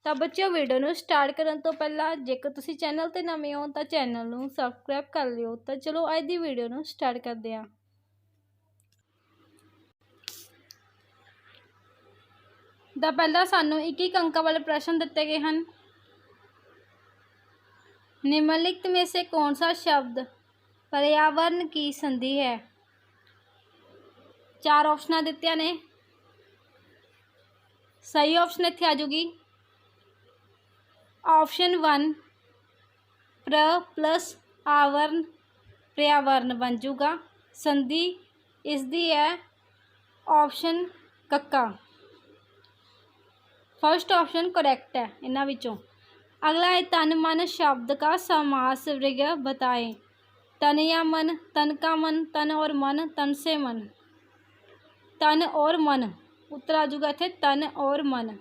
ਤਾਂ ਬੱਚਿਓ ਵੀਡੀਓ ਨੂੰ ਸਟਾਰਟ ਕਰਨ ਤੋਂ ਪਹਿਲਾਂ ਜੇਕਰ ਤੁਸੀਂ ਚੈਨਲ ਤੇ ਨਵੇਂ ਹੋ ਤਾਂ ਚੈਨਲ ਨੂੰ ਸਬਸਕ੍ਰਾਈਬ ਕਰ ਲਿਓ। ਤਾਂ ਚਲੋ ਅੱਜ ਦੀ ਵੀਡੀਓ ਨੂੰ ਸਟਾਰਟ ਕਰਦੇ ਹਾਂ। ਤਾਂ ਪਹਿਲਾਂ ਸਾਨੂੰ ਇੱਕ अंकों वाले प्रश्न ਦਿੱਤੇ गए हैं। निम्नलिखित में से कौन सा शब्द पर्यावरण की संधि है? 4 ऑप्शन दिते ने। सही ऑप्शन इत्थे आ जूगी ऑप्शन 1 प्र प्लस आवरण पर्यावरण बन जूगा। संधि इसदी है ऑप्शन कक्का। फर्स्ट ऑप्शन करैक्ट है इन्हां विचों। अगला है तन मन शब्द का समास वर्ग बताएं। तन या मन, तन का मन, तन और मन, तन से मन। तन और मन उत्तर आ जाऊगा इत्थे तन और मन।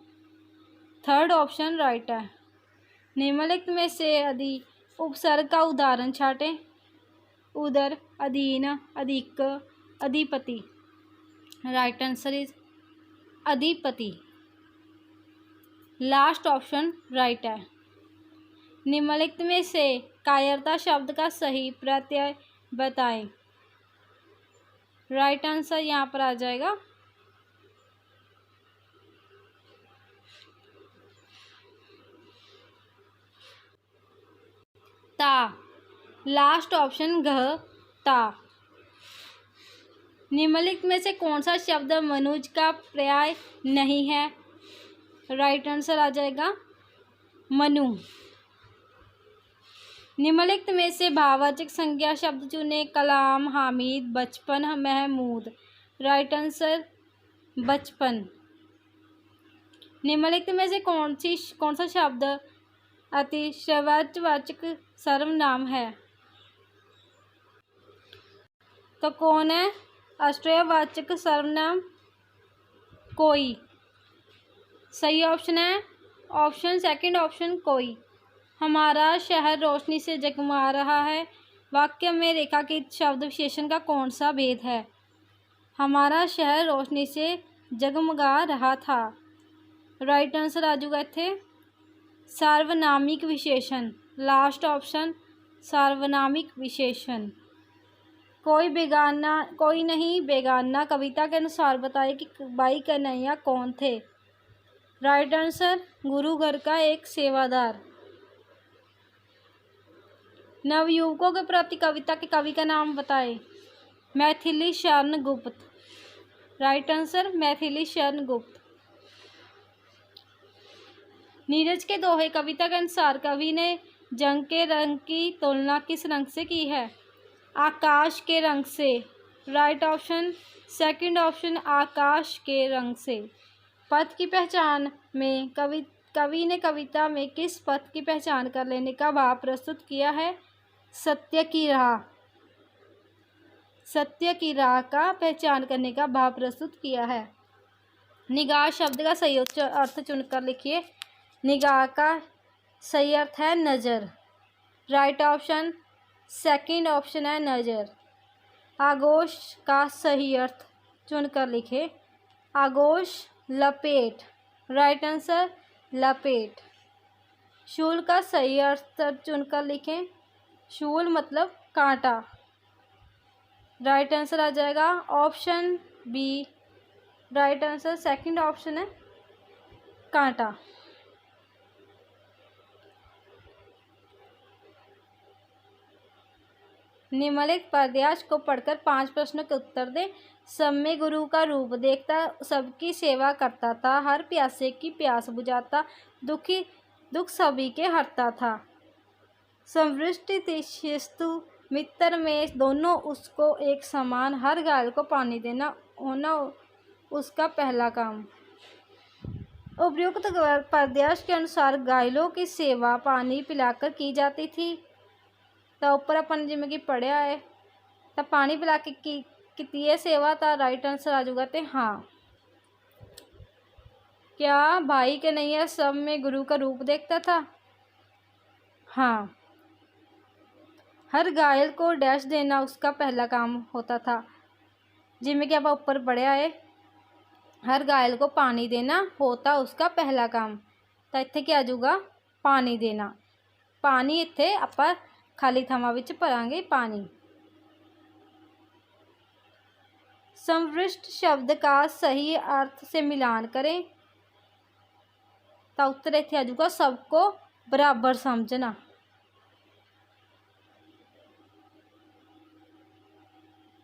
थर्ड ऑप्शन राइट है। निम्नलिखित में से आदि उपसर्ग का उदाहरण छाटें। उदर, अधीन, अधिक, अधिपति। राइट आंसर इज अधिपति। लास्ट ऑप्शन राइट है। निम्नलिखित में से कायरता शब्द का सही प्रत्यय बताएं। राइट आंसर यहाँ पर आ जाएगा ता। लास्ट ऑप्शन घ ता। निम्नलिखित में से कौन सा शब्द मनुज का पर्याय नहीं है? राइट आंसर आ जाएगा मनु। निम्नलिखित में से भाववाचक संज्ञा शब्द चुने। कलाम, हामिद, बचपन, महमूद। राइट आंसर बचपन। निम्नलिखित में से कौन सा शब्द अतिशयवाचक सर्वनाम है? तो कौन है आश्रयवाचक सर्वनाम? कोई। सही ऑप्शन है ऑप्शन सेकंड ऑप्शन कोई। हमारा शहर रोशनी से जगमगा रहा है। वाक्य में रेखांकित शब्द विशेषण का कौन सा भेद है? हमारा शहर रोशनी से जगमगा रहा था। राइट आंसर आ जाऊगा इत्थे सार्वनामिक विशेषण। लास्ट ऑप्शन सार्वनामिक विशेषण। कोई नहीं बेगाना कविता के अनुसार बताए कि बाई कन्हैया कौन थे? राइट आंसर गुरु घर का एक सेवादार। नवयुवकों के प्रति कविता के कवि का नाम बताए। मैथिली शरण गुप्त। Right answer Maithili Sharan Gupt. नीरज के दोहे कविता के अनुसार कवि ने जंग के रंग की तुलना किस रंग से की है? आकाश के रंग से। राइट ऑप्शन सेकंड ऑप्शन आकाश के रंग से। पथ की पहचान में कवि ने कविता में किस पथ की पहचान कर लेने का भाव प्रस्तुत किया है? सत्य की राह। सत्य की राह का पहचान करने का भाव प्रस्तुत किया है। निगाह शब्द का सही अर्थ चुनकर लिखिए। निगाह का सही अर्थ है नज़र। राइट ऑप्शन सेकंड ऑप्शन है नज़र। आगोश का सही अर्थ चुनकर लिखे। आगोश लपेट। राइट आंसर लपेट। शूल का सही अर्थ चुनकर लिखें। शूल मतलब कांटा। राइट आंसर आ जाएगा option B. Right answer second option है कांटा। निम्नलिखित पद्यांश को पढ़कर 5 प्रश्नों के उत्तर दें। सब में गुरु का रूप देखता, सबकी सेवा करता था, हर प्यासे की प्यास बुझाता, दुख सभी के हरता था। संवृष्टि शिस्तु मित्र में दोनों उसको एक समान, हर घायल को पानी देना होना उसका पहला काम। उपयुक्त पद्यांश के अनुसार घायलों की सेवा पानी पिलाकर की जाती थी। तो ऊपर अपन जिमें कि पढ़िया है तो पानी पिला के की है सेवा। था राइट आंसर आ जाऊगा तो हाँ। क्या भाई कन्हैया सब में गुरु का रूप देखता था? हाँ। हर घायल को डैश देना उसका पहला काम होता था। जिमें कि आप ऊपर पढ़िया है हर घायल को पानी देना होता उसका पहला काम। ਤਾਂ ਇੱਥੇ ਕੀ ਆ ਜਾਊਗਾ ਪਾਣੀ ਦੇਣਾ। पानी इत्थे आपां खाली थावां विच भरांगे पानी। समवृष्ट शब्द का सही अर्थ से मिलान करें तो उत्तर इत्थे आ जाऊगा सबको बराबर समझना।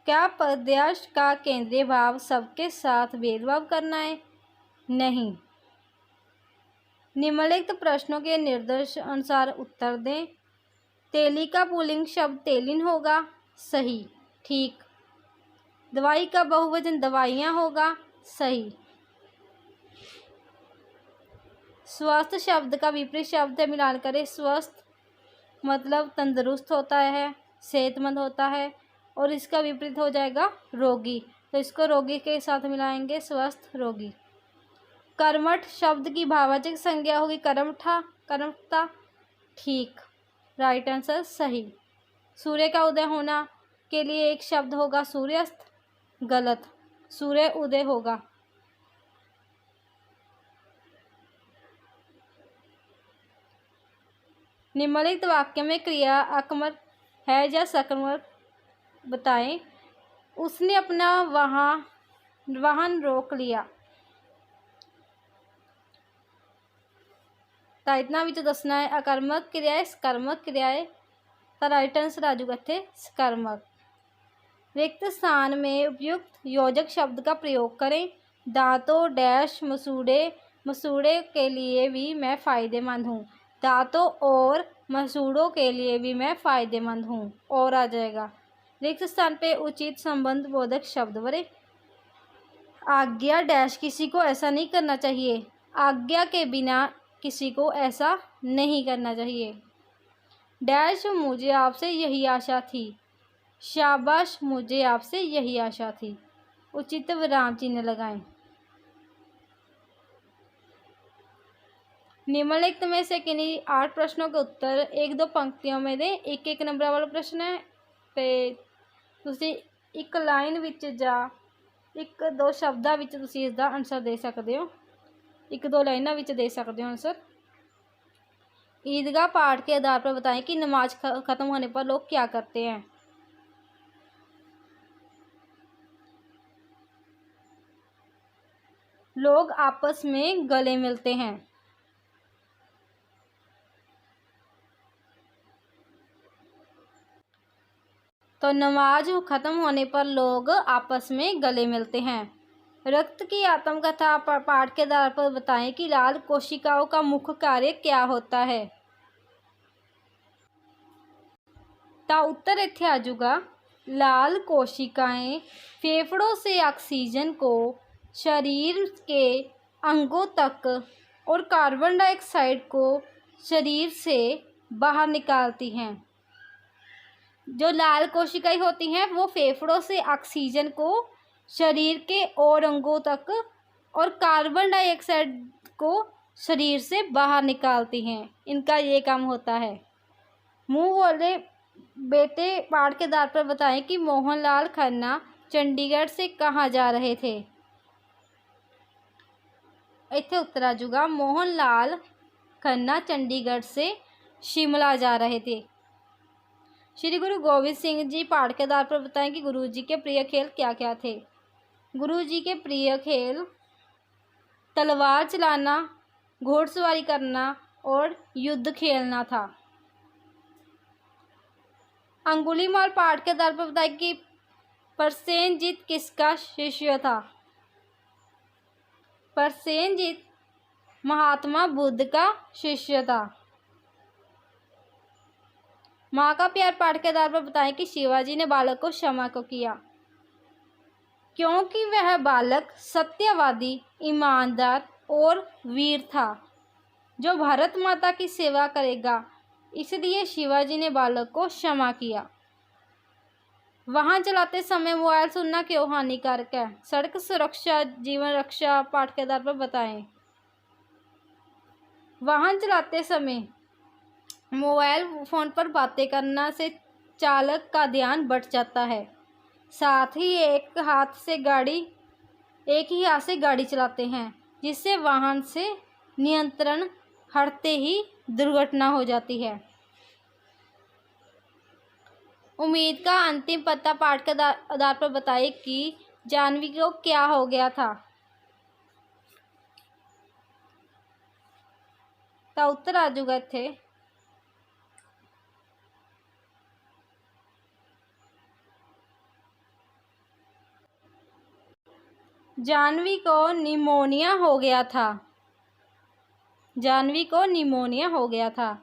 क्या पद्यांश का केंद्रीय भाव सबके साथ भेदभाव करना है? नहीं। निम्नलिखित प्रश्नों के निर्देश अनुसार उत्तर दें। तेली का पुल्लिंग शब्द तेलिन होगा, सही। ठीक। दवाई का बहुवचन दवाइयाँ होगा, सही। स्वस्थ शब्द का विपरीत शब्द मिलान करें। स्वस्थ मतलब तंदुरुस्त होता है, सेहतमंद होता है, और इसका विपरीत हो जाएगा रोगी, तो इसको रोगी के साथ मिलाएंगे, स्वस्थ रोगी। कर्मठ शब्द की भाववाचक संज्ञा होगी कर्मठा, कर्मठता। ठीक, राइट आंसर, सही। सूर्य का उदय होना के लिए एक शब्द होगा सूर्यास्त, गलत, सूर्य उदय होगा। निम्नलिखित वाक्य में क्रिया आक्रामक है या सकारात्मक बताएं। उसने अपना वाहन रोक लिया। तो इतना भी तो दसना है आकर्मक क्रियाएं सकारात्मक क्रियाएं, तो राइट आंसर आ जाएगा थे सकारात्मक। रिक्त स्थान में उपयुक्त योजक शब्द का प्रयोग करें। दांतों डैश मसूड़े के लिए भी मैं फ़ायदेमंद हूँ। दांतों और मसूड़ों के लिए भी मैं फ़ायदेमंद हूँ, और आ जाएगा। रिक्त स्थान पे उचित संबंध बोधक शब्द भरे। आज्ञा डैश किसी को ऐसा नहीं करना चाहिए। आज्ञा के बिना किसी को ऐसा नहीं करना चाहिए। डैश मुझे आपसे यही आशा थी। शाबाश मुझे आपसे यही आशा थी। उचित विराम चिन्ह लगाएं। निम्नलिखित में से किन्हीं 8 प्रश्नों के उत्तर 1-2 पंक्तियों में दें। 1-1 नंबर वाला प्रश्न है ते तुसी एक लाइन विच जा 1-2 शब्दां विच तुसी इसदा आंसर दे सकते हो। 1-2 लाइनां विच दे सकते हो आंसर। ईदगाह पाठ के आधार पर बताएं कि नमाज खत्म होने पर लोग क्या करते हैं। लोग आपस में गले मिलते हैं। तो नमाज खत्म होने पर लोग आपस में गले मिलते हैं। रक्त की आत्मकथा पाठ के आधार पर बताएं कि लाल कोशिकाओं का मुख्य कार्य क्या होता है। तो उत्तर इत्थे आ जाऊगा लाल कोशिकाएं फेफड़ों से ऑक्सीजन को शरीर के अंगों तक और कार्बन डाइऑक्साइड को शरीर से बाहर निकालती हैं। जो लाल कोशिकाएं होती हैं वो फेफड़ों से ऑक्सीजन को शरीर के और अंगों तक और कार्बन डाइऑक्साइड को शरीर से बाहर निकालती हैं। इनका ये काम होता है। मुंह बोले बेटे पाठ के आधार पर बताएं कि मोहनलाल खन्ना चंडीगढ़ से कहाँ जा रहे थे। इत्थे उत्तर आ जाऊगा मोहनलाल खन्ना चंडीगढ़ से शिमला जा रहे थे। श्री गुरु गोविंद सिंह जी पाठ के आधार पर बताएं कि गुरु जी के प्रिय खेल क्या क्या थे। गुरु जी के प्रिय खेल तलवार चलाना, घोड़सवारी करना और युद्ध खेलना था। अंगुलीमाल पाठ के आधार पर बताएं कि प्रसेनजीत किसका शिष्य था। प्रसेनजीत महात्मा बुद्ध का शिष्य था। माँ का प्यार पाठ के आधार पर बताएं कि शिवाजी ने बालक को क्षमा को किया क्योंकि वह बालक सत्यवादी, ईमानदार और वीर था जो भारत माता की सेवा करेगा, इसलिए शिवाजी ने बालक को क्षमा किया। वाहन चलाते समय मोबाइल सुनना क्यों हानिकारक है। सड़क सुरक्षा जीवन रक्षा पाठ के आधार पर बताएं। वाहन चलाते समय मोबाइल फ़ोन पर बातें करना से चालक का ध्यान भट जाता है। साथ ही एक ही हाथ से गाड़ी चलाते हैं जिससे वाहन से नियंत्रण हटते ही दुर्घटना हो जाती है। उम्मीद का अंतिम पत्ता पाठ के आधार पर बताइए कि जाह्नवी को क्या हो गया था। तो उत्तर आ जाऊगा थे। जाह्नवी को निमोनिया हो गया था। जाह्नवी को निमोनिया हो गया था।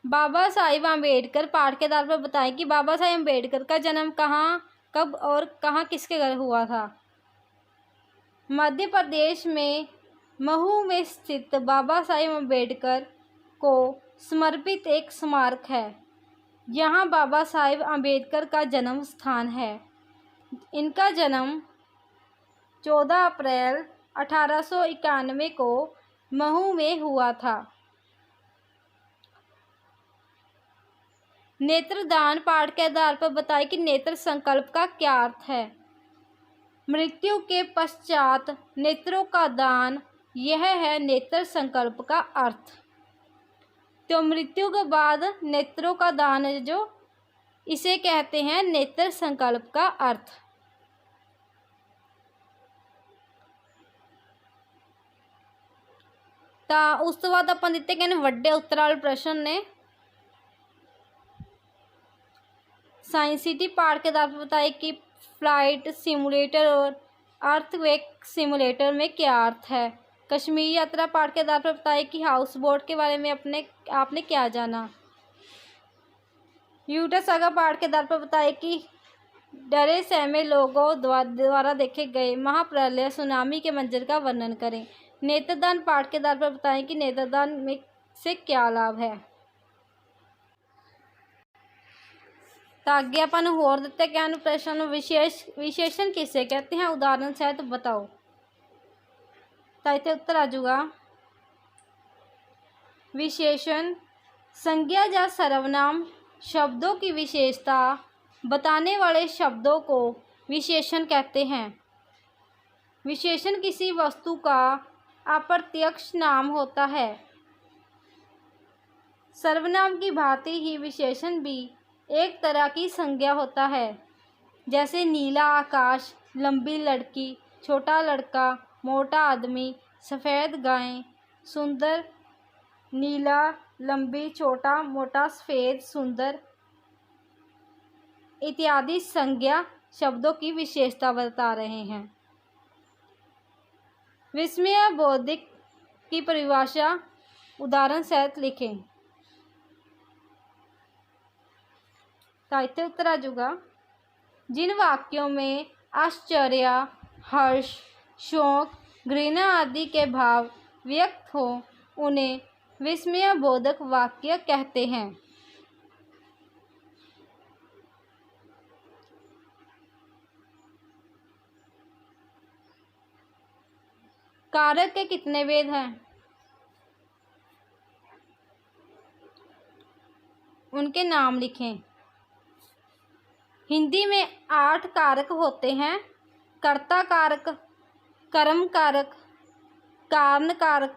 बाबा साहिब अम्बेडकर पाठ के आधार पर बताएं कि बाबा साहिब अम्बेडकर का जन्म कहाँ, कब और कहाँ किसके घर हुआ था। मध्य प्रदेश में महू में स्थित बाबा साहिब अम्बेडकर को समर्पित एक स्मारक है। यहाँ बाबा साहिब अम्बेडकर का जन्म स्थान है। इनका जन्म 14 अप्रैल 1891 को महू में हुआ था। नेत्रदान पाठ के आधार पर बताएं कि नेत्र संकल्प का क्या अर्थ है। मृत्यु के पश्चात नेत्रों का दान, यह है नेत्र संकल्प का अर्थ। तो मृत्यु के बाद नेत्रों का दान जो, इसे कहते हैं नेत्र संकल्प का अर्थ। उस तो बाद अपन दिते कहने वड्डे उत्तर वाले प्रश्न ने। साइंस सिटी पार्क के आधार पर बताइए कि फ्लाइट सिमुलेटर और अर्थक्वेक सिमुलेटर में क्या अर्थ है। कश्मीर यात्रा पार्क के आधार पर बताइए कि हाउस बोट के बारे में आपने क्या जाना। यूटा सागा पार्क के आधार पर बताइए कि डरे सहमे लोगों द्वारा देखे गए महाप्रलय सुनामी के मंजर का वर्णन करें। नेत्रदान पाठ के आधार पर बताएं कि नेत्रदान में से क्या लाभ है। तो आगे अपन होर दिते क्या प्रश्न, विशेषण किसे कहते हैं, उदाहरण सहित बताओ। तो इतने उत्तर आ जाऊगा। विशेषण संज्ञा या सर्वनाम शब्दों की विशेषता बताने वाले शब्दों को विशेषण कहते हैं। विशेषण किसी वस्तु का अप्रत्यक्ष नाम होता है। सर्वनाम की भांति ही विशेषण भी एक तरह की संज्ञा होता है। जैसे नीला आकाश, लंबी लड़की, छोटा लड़का, मोटा आदमी, सफ़ेद गाय, सुंदर, नीला, लंबी, छोटा, मोटा, सफ़ेद, सुंदर इत्यादि संज्ञा शब्दों की विशेषता बता रहे हैं। विस्मय बौद्धिक की परिभाषा उदाहरण सहित लिखें। तो उत्तर आ जाऊगा। जिन वाक्यों में आश्चर्य, हर्ष, शोक, घृणा आदि के भाव व्यक्त हो उन्हें विस्मय बोधक वाक्य कहते हैं। कारक के कितने भेद हैं? उनके नाम लिखें। हिंदी में 8 कारक होते हैं। कर्ता कारक, कर्म कारक, कारण कारक,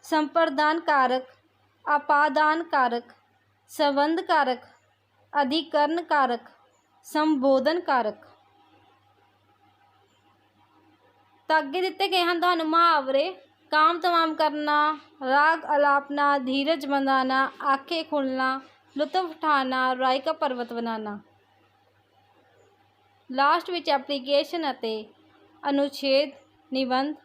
संप्रदान कारक, अपादान कारक, संबंध कारक, अधिकरण कारक, संबोधन कारक। तो अगे दिते गए हैं तुहानू मुहावरे। काम तमाम करना, राग अलापना, धीरज बंधाना, आंखें खुलना, लुत्फ उठाना, राय का पर्वत बनाना। लास्ट विच एप्लीकेशन अते अनुच्छेद निबंध।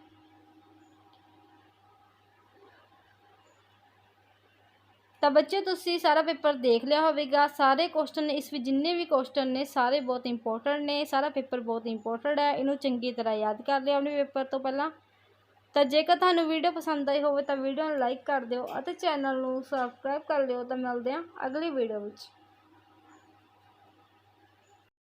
तो बच्चों तुसी सारा पेपर देख लिया होगा। सारे क्वेश्चन ने इस जिन्ने भी क्वेश्चन ने सारे बहुत इंपोर्टेंट ने। सारा पेपर बहुत इंपोर्टेंट है। इन्हों चंगी तरह याद कर लिया अपने पेपर तो पहला। तो जेकर तुहानू वीडियो पसंद आई हो तो वीडियो लाइक कर दिओ और चैनल नू सबसक्राइब कर लिओ। तो मिलते हैं अगली वीडियो में।